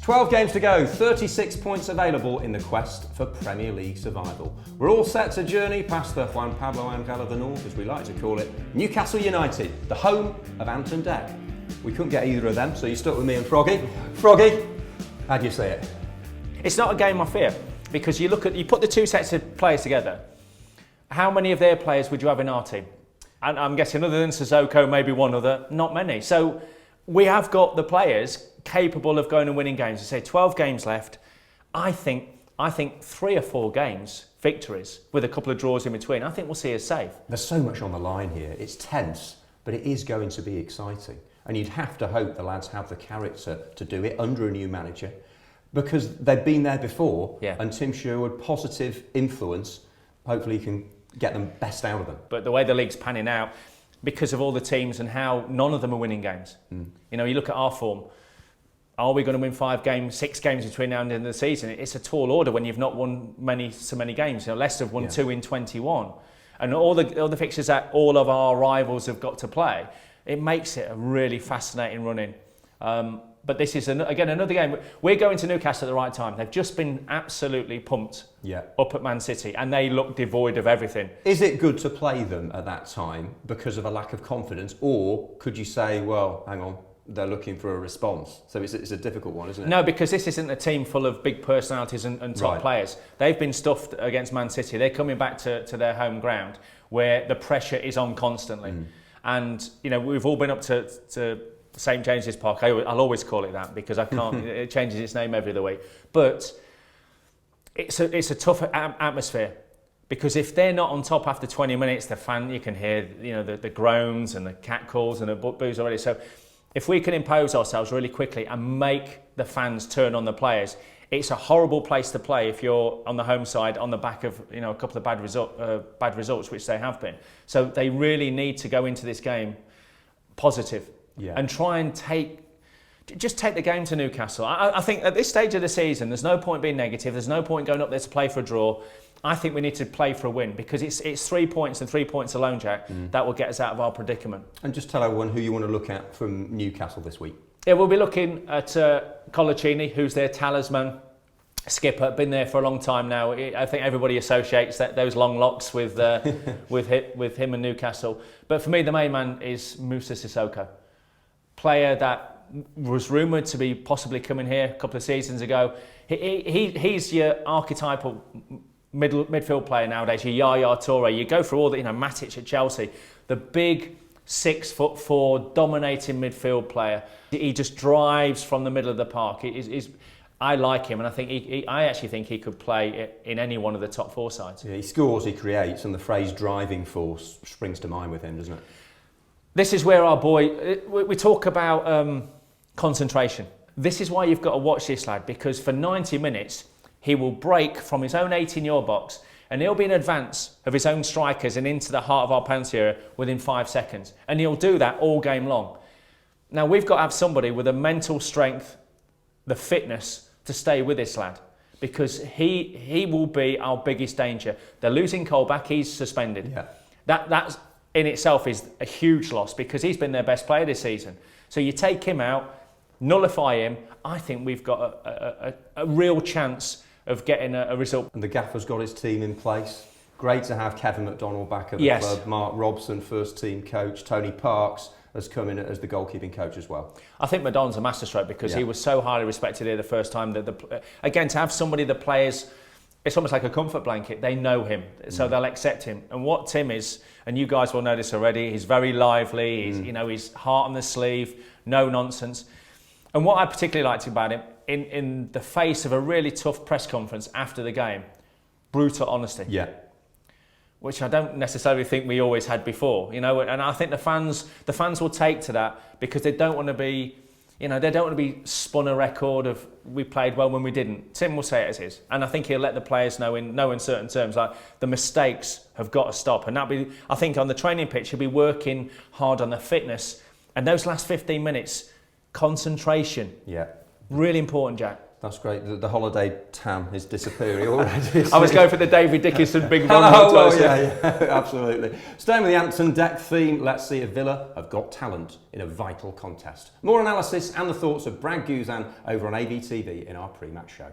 12 games to go, 36 points available in the quest for Premier League survival. We're all set to journey past the Juan Pablo Angel of the North, as we like to call it, Newcastle United, the home of Anton Deck. We couldn't get either of them, so you stuck with me and Froggy. Froggy, how do you see it? It's not a game I fear, because you put the two sets of players together. How many of their players would you have in our team? And I'm guessing other than Sissoko, maybe one other, not many. So we have got the players capable of going and winning games. I say 12 games left. I think 3 or 4 games, victories, with a couple of draws in between. I think we'll see us safe. There's so much on the line here. It's tense, but it is going to be exciting. And you'd have to hope the lads have the character to do it under a new manager, because they've been there before. Yeah. And Tim Sherwood, positive influence, hopefully you can get them best out of them. But the way the league's panning out, because of all the teams and how none of them are winning games. You know, you look at our form. Are we going to win 5 games, 6 games between now and the end of the season? It's a tall order when you've not won so many games. You know, Leicester have won 2 in 21. And all the fixtures that all of our rivals have got to play, it makes it a really fascinating running. But this is, again, another game. We're going to Newcastle at the right time. They've just been absolutely pumped up at Man City, and they look devoid of everything. Is it good to play them at that time because of a lack of confidence? Or could you say, well, hang on, they're looking for a response? So it's a difficult one, isn't it? No, because this isn't a team full of big personalities and top players. They've been stuffed against Man City. They're coming back to their home ground where the pressure is on constantly. And, you know, we've all been up to St James's Park. I'll always call it that because I can't. It changes its name every other week. But it's a tough atmosphere, because if they're not on top after 20 minutes, you can hear, you know, the groans and the catcalls and the boos already. So if we can impose ourselves really quickly and make the fans turn on the players, it's a horrible place to play if you're on the home side on the back of, you know, a couple of bad results, which they have been. So they really need to go into this game positive. And try and take the game to Newcastle. I think at this stage of the season, there's no point being negative. There's no point going up there to play for a draw. I think we need to play for a win, because it's 3 points and 3 points alone, Jack, that will get us out of our predicament. And just tell everyone who you want to look at from Newcastle this week. Yeah, we'll be looking at Coloccini, who's their talisman skipper, been there for a long time now. I think everybody associates those long locks with him and Newcastle. But for me, the main man is Moussa Sissoko. Player that was rumoured to be possibly coming here a couple of seasons ago. He's your archetypal midfield player nowadays, your Yaya Toure. You go through all the, you know, Matic at Chelsea, the big 6'4" dominating midfield player. He just drives from the middle of the park. I like him, and I actually think he could play in any one of the top 4 sides. Yeah, he scores, he creates, and the phrase driving force springs to mind with him, doesn't it? This is where our boy, we talk about concentration. This is why you've got to watch this lad, because for 90 minutes, he will break from his own 18-yard box and he'll be in advance of his own strikers and into the heart of our penalty area within 5 seconds. And he'll do that all game long. Now, we've got to have somebody with the mental strength, the fitness to stay with this lad, because he will be our biggest danger. They're losing Colback, he's suspended. Yeah. That's in itself is a huge loss, because he's been their best player this season. So you take him out, nullify him, I think we've got a real chance of getting a result. And the gaffer's got his team in place. Great to have Kevin McDonald back at the club. Mark Robson, first team coach. Tony Parks has come in as the goalkeeping coach as well. I think McDonald's a masterstroke, because he was so highly respected here the first time. Again, to have somebody, the players, it's almost like a comfort blanket. They know him, so they'll accept him. And what Tim is, and you guys will know this already, he's very lively. He's, you know, he's heart on the sleeve, no nonsense. And what I particularly liked about him, in the face of a really tough press conference after the game, brutal honesty. Yeah. Which I don't necessarily think we always had before, you know. And I think the fans will take to that, because they don't want to be, you know, they don't want to be spun a record of we played well when we didn't. Tim will say it as is, and I think he'll let the players know in certain terms, like the mistakes have got to stop. And I think on the training pitch he'll be working hard on the fitness, and those last 15 minutes, concentration. Yeah. Really important, Jack. That's great. The holiday tam is disappearing already. I was going for the David Dickinson Big Bang. Oh, well, yeah, absolutely. Staying with the Anton Deck theme, let's see if Villa have got talent in a vital contest. More analysis and the thoughts of Brad Guzan over on AVTV in our pre-match show.